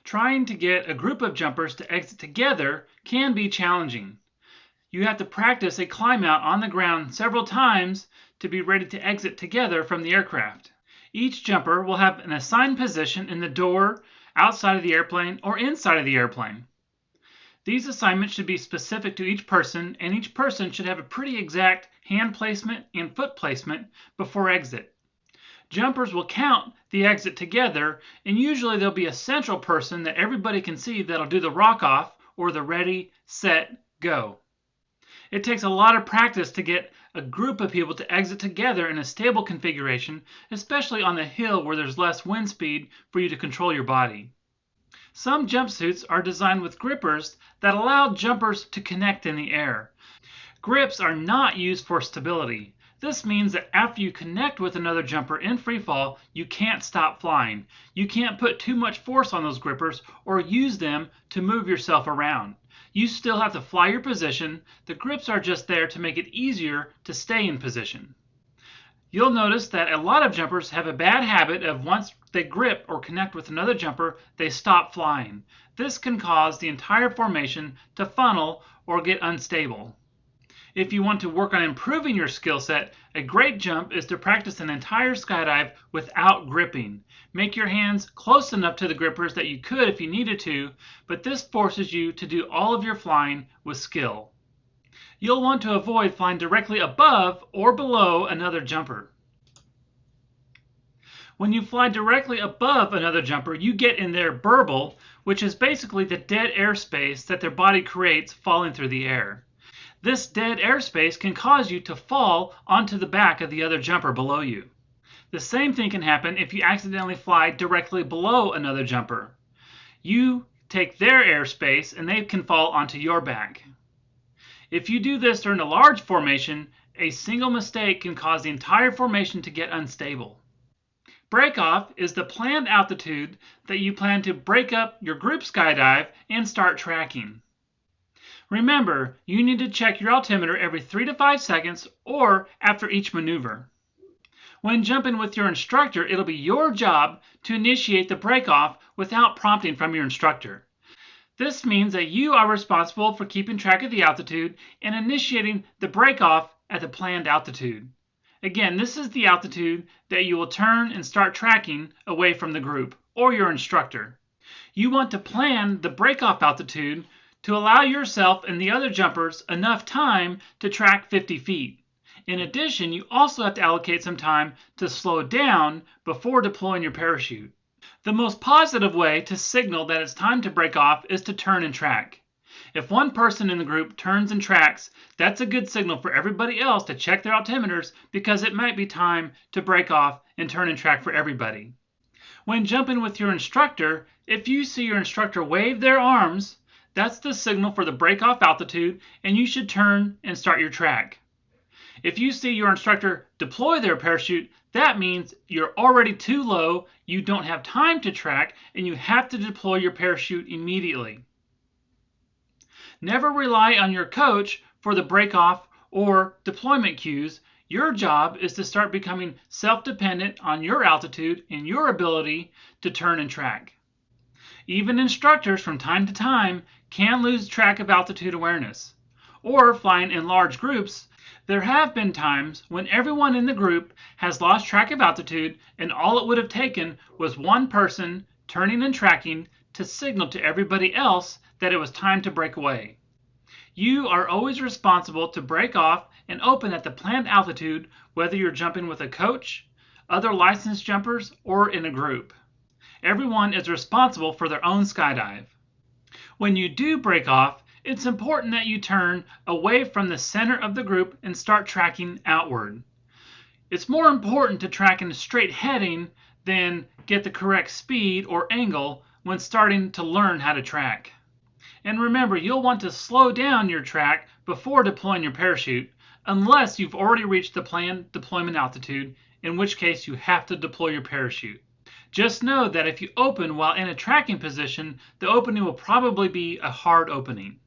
Trying to get a group of jumpers to exit together can be challenging. You have to practice a climb out on the ground several times to be ready to exit together from the aircraft. Each jumper will have an assigned position in the door, outside of the airplane, or inside of the airplane. These assignments should be specific to each person, and each person should have a pretty exact hand placement and foot placement before exit. Jumpers will count the exit together, and usually there'll be a central person that everybody can see that'll do the rock off or the ready, set, go. It takes a lot of practice to get a group of people to exit together in a stable configuration, especially on the hill where there's less wind speed for you to control your body. Some jumpsuits are designed with grippers that allow jumpers to connect in the air. Grips are not used for stability. This means that after you connect with another jumper in freefall, you can't stop flying. You can't put too much force on those grippers or use them to move yourself around. You still have to fly your position. The grips are just there to make it easier to stay in position. You'll notice that a lot of jumpers have a bad habit of once they grip or connect with another jumper, they stop flying. This can cause the entire formation to funnel or get unstable. If you want to work on improving your skill set, a great jump is to practice an entire skydive without gripping. Make your hands close enough to the grippers that you could if you needed to, but this forces you to do all of your flying with skill. You'll want to avoid flying directly above or below another jumper. When you fly directly above another jumper, you get in their burble, which is basically the dead airspace that their body creates falling through the air. This dead airspace can cause you to fall onto the back of the other jumper below you. The same thing can happen if you accidentally fly directly below another jumper. You take their airspace and they can fall onto your back. If you do this during a large formation, a single mistake can cause the entire formation to get unstable. Breakoff is the planned altitude that you plan to break up your group skydive and start tracking. Remember, you need to check your altimeter every 3 to 5 seconds or after each maneuver. When jumping with your instructor, it'll be your job to initiate the breakoff without prompting from your instructor. This means that you are responsible for keeping track of the altitude and initiating the breakoff at the planned altitude. Again, this is the altitude that you will turn and start tracking away from the group or your instructor. You want to plan the breakoff altitude to allow yourself and the other jumpers enough time to track 50 feet. In addition, you also have to allocate some time to slow down before deploying your parachute. The most positive way to signal that it's time to break off is to turn and track. If one person in the group turns and tracks, that's a good signal for everybody else to check their altimeters because it might be time to break off and turn and track for everybody. When jumping with your instructor, if you see your instructor wave their arms, that's the signal for the breakoff altitude, and you should turn and start your track. If you see your instructor deploy their parachute, that means you're already too low, you don't have time to track, and you have to deploy your parachute immediately. Never rely on your coach for the breakoff or deployment cues. Your job is to start becoming self-dependent on your altitude and your ability to turn and track. Even instructors from time to time can lose track of altitude awareness. Or flying in large groups, there have been times when everyone in the group has lost track of altitude and all it would have taken was one person turning and tracking to signal to everybody else that it was time to break away. You are always responsible to break off and open at the planned altitude, whether you're jumping with a coach, other licensed jumpers, or in a group. Everyone is responsible for their own skydive. When you do break off, it's important that you turn away from the center of the group and start tracking outward. It's more important to track in a straight heading than get the correct speed or angle when starting to learn how to track. And remember, you'll want to slow down your track before deploying your parachute, unless you've already reached the planned deployment altitude, in which case you have to deploy your parachute. Just know that if you open while in a tracking position, the opening will probably be a hard opening.